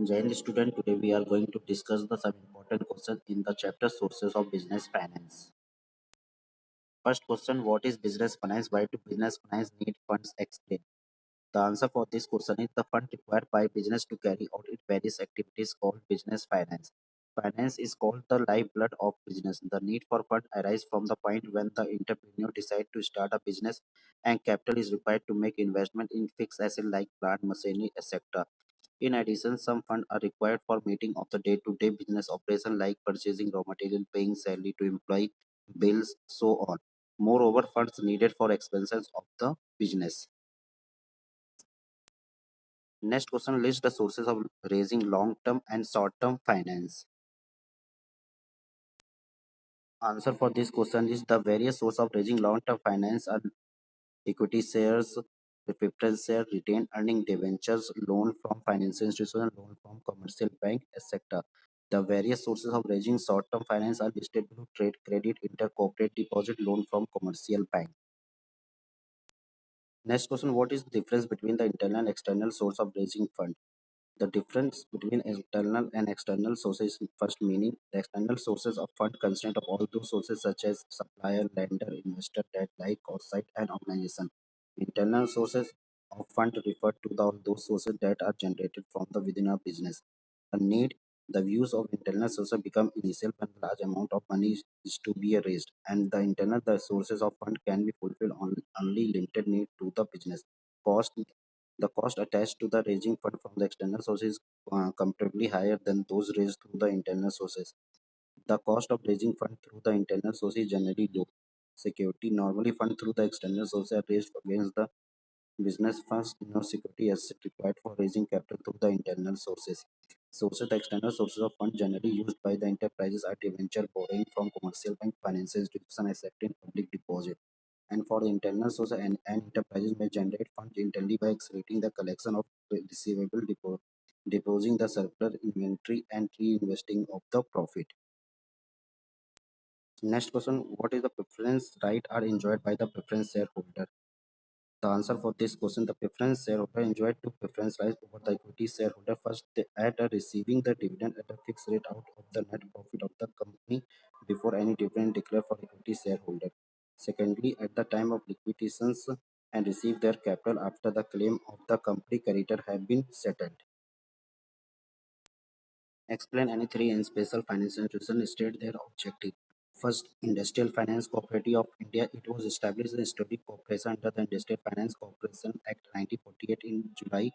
Jain student, today we are going to discuss the some important questions in the chapter Sources of Business Finance. First question, what is business finance? Why do business finance need funds? Explain. The answer for this question is the fund required by business to carry out its various activities called business finance. Finance is called the lifeblood of business. The need for fund arises from the point when the entrepreneur decides to start a business and capital is required to make investment in fixed assets like plant, machinery, etc. In addition, some funds are required for meeting of the day-to-day business operation like purchasing raw material, paying salary to employee, bills, so on. Moreover, funds needed for expenses of the business. Next question, list the sources of raising long-term and short-term finance. Answer for this question is the various sources of raising long-term finance are equity shares, preference share, retained earning debentures, loan from financial institution, loan from commercial bank, etc. The various sources of raising short-term finance are listed below: trade credit, intercorporate deposit, loan from commercial bank. Next question, what is the difference between the internal and external source of raising fund? The difference between internal and external sources first meaning the external sources of fund consist of all those sources such as supplier, lender, investor, debt like outside and organization. Internal sources of fund refer to those sources that are generated from the within a business. The need the views of internal sources become initial when large amount of money is to be raised, and the sources of fund can be fulfilled on only limited need to the business. Cost the cost attached to the raising fund from the external sources is comparatively higher than those raised through the internal sources. The cost of raising fund through the internal sources is generally low. Security normally fund through the external sources are raised against the business funds no security asset required for raising capital through the internal sources. The external sources of fund generally used by the enterprises are debenture borrowing from commercial bank, financial institutions, accepting public deposit. And for the internal source, and enterprises may generate funds internally by accelerating the collection of receivable, depositing the surplus inventory, and reinvesting of the profit. Next question, what is the preference right are enjoyed by the preference shareholder? The answer for this question, the preference shareholder enjoyed two preference rights over the equity shareholder. First, they at receiving the dividend at a fixed rate out of the net profit of the company before any dividend declared for equity shareholder. Secondly, at the time of liquidations and receive their capital after the claim of the company creditor have been settled. Explain any three in special financial institutions state their objective. First, Industrial Finance Cooperative of India. It was established as a study corporation under the Industrial Finance Corporation Act 1948 in July.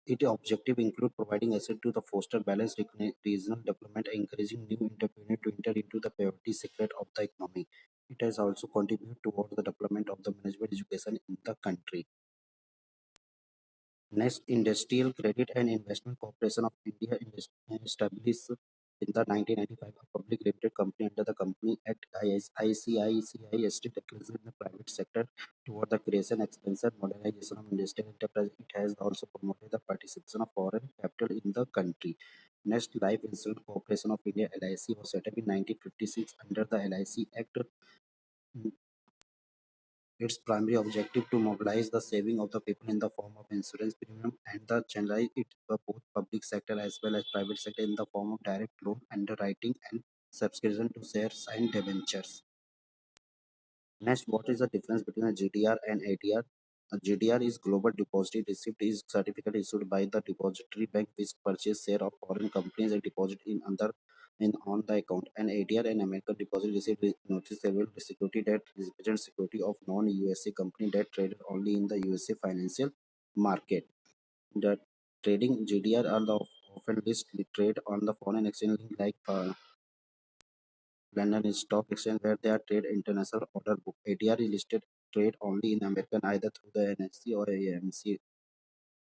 Its objective include providing asset to the foster balanced regional development, encouraging new entrepreneurs to enter into the poverty secret of the economy. It has also contributed towards the development of the management education in the country. Next, Industrial Credit and Investment Corporation of India established in the 1995 a public limited company under the Company Act ICICI State declaration in the private sector toward the creation, expansion, modernization of industrial enterprise. It has also promoted the participation of foreign capital in the country. Next, Life Insurance Corporation of India LIC was set up in 1956 under the LIC Act. Its primary objective to mobilize the saving of the people in the form of insurance premium and the channelize it to both public sector as well as private sector in the form of direct loan, underwriting and subscription to shares and debentures. Next, what is the difference between a GDR and ADR? A GDR is Global Depository Receipt is certificate issued by the depository bank which purchase share of foreign companies and deposit in under in on the account. An ADR and American Deposit Receipt is noticeable security that represents security of non-USA company that traded only in the USA financial market. The trading GDR are the often listed trade on the foreign exchange like London Stock Exchange where they are trade international order book. ADR is listed trade only in American either through the NSE or AMC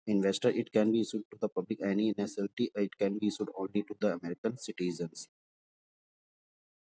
investor. It can be issued to the public any nationality. It can be issued only to the American citizens.